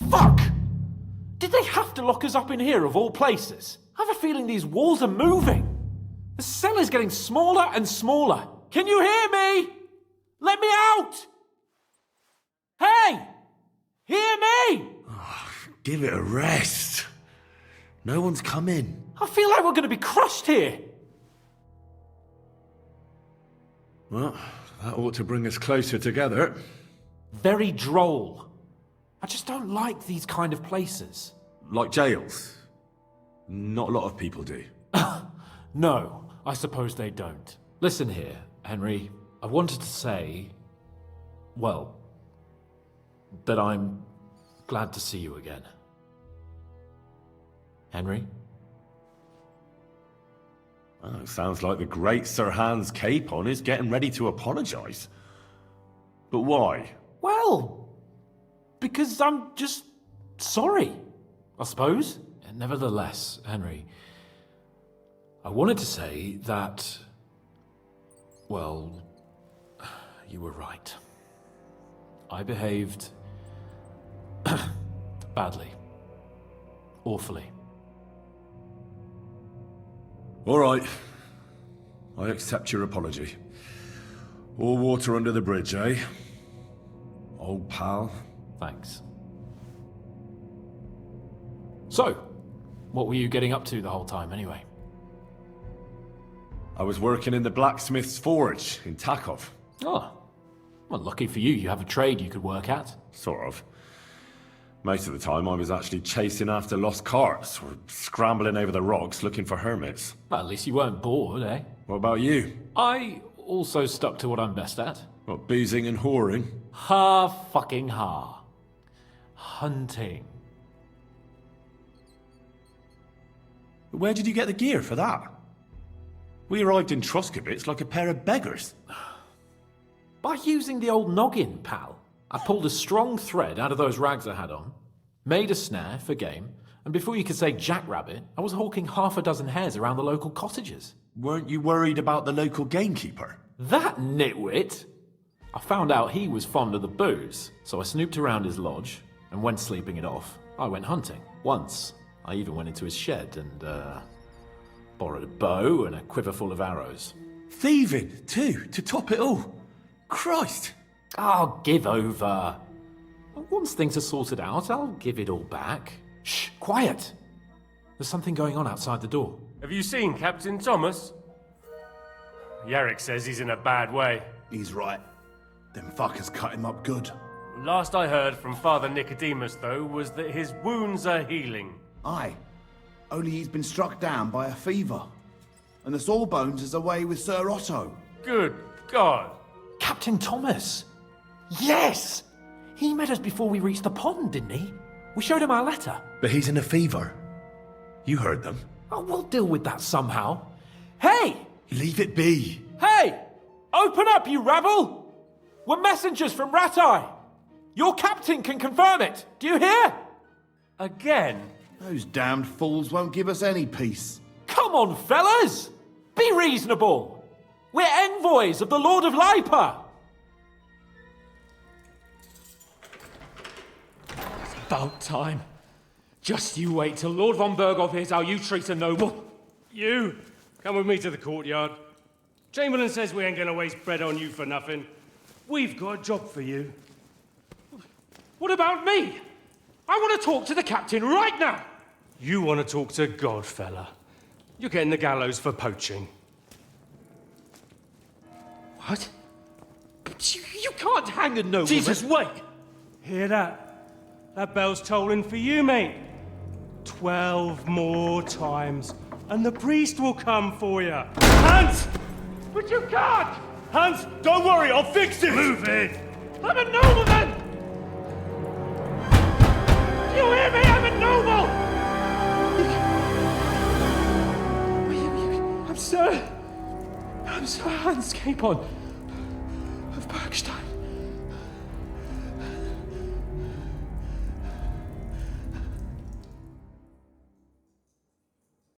Fuck! Did they have to lock us up in here of all places? I have a feeling these walls are moving. The cell is getting smaller and smaller. Can you hear me? Let me out! Hey! Hear me! Oh, give it a rest. No one's come in. I feel like we're going to be crushed here. Well, that ought to bring us closer together. Very droll. I just don't like these kind of places. Like jails? Not a lot of people do. No, I suppose they don't. Listen here, Henry. I wanted to say, well, that I'm glad to see you again. Henry? Well, it sounds like the great Sir Hans Capon is getting ready to apologise. But why? Well, because I'm just sorry, I suppose. And nevertheless, Henry, I wanted to say that, well, you were right. I behaved badly. Awfully. All right. I accept your apology. All water under the bridge, eh? Old pal. Thanks. So, what were you getting up to the whole time, anyway? I was working in the blacksmith's forge in Takov. Oh, well, lucky for you, you have a trade you could work at. Sort of. Most of the time I was actually chasing after lost carts, or scrambling over the rocks looking for hermits. Well, at least you weren't bored, eh? What about you? I also stuck to what I'm best at. What, boozing and whoring? Fucking ha. Hunting. Where did you get the gear for that? We arrived in Troskowitz like a pair of beggars. By using the old noggin, pal. I pulled a strong thread out of those rags I had on, made a snare for game, and before you could say jackrabbit, I was hawking half a dozen hares around the local cottages. Weren't you worried about the local gamekeeper? That nitwit! I found out he was fond of the booze, so I snooped around his lodge, and when sleeping it off, I went hunting. Once, I even went into his shed and, borrowed a bow and a quiver full of arrows. Thieving, too, to top it all. Christ! Oh, give over. Once things are sorted out, I'll give it all back. Shh, quiet! There's something going on outside the door. Have you seen Captain Thomas? Yarrick says he's in a bad way. He's right. Them fuckers cut him up good. Last I heard from Father Nicodemus, though, was that his wounds are healing. Aye. Only he's been struck down by a fever. And the Sawbones is away with Sir Otto. Good God! Captain Thomas! Yes! He met us before we reached the pond, didn't he? We showed him our letter. But he's in a fever. You heard them. Oh, we'll deal with that somehow. Hey! Leave it be. Hey! Open up, you rabble! We're messengers from Ratai. Your captain can confirm it. Do you hear? Again? Those damned fools won't give us any peace. Come on, fellas! Be reasonable. We're envoys of the Lord of Lipa. About time. Just you wait till Lord von Berghoff hears how you treat a noble. You, come with me to the courtyard. Chamberlain says we ain't gonna waste bread on you for nothing. We've got a job for you. What about me? I want to talk to the captain right now. You want to talk to God, fella. You're getting the gallows for poaching. What? You can't hang a nobleman. Jesus, wait! Hear that? That bell's tolling for you, mate. 12 more times, and the priest will come for you. Hans! But you can't! Hans, don't worry, I'll fix it! Move it! I'm a nobleman! Do you hear me? I'm a noble! I'm Sir Hans Capon of Bergstein.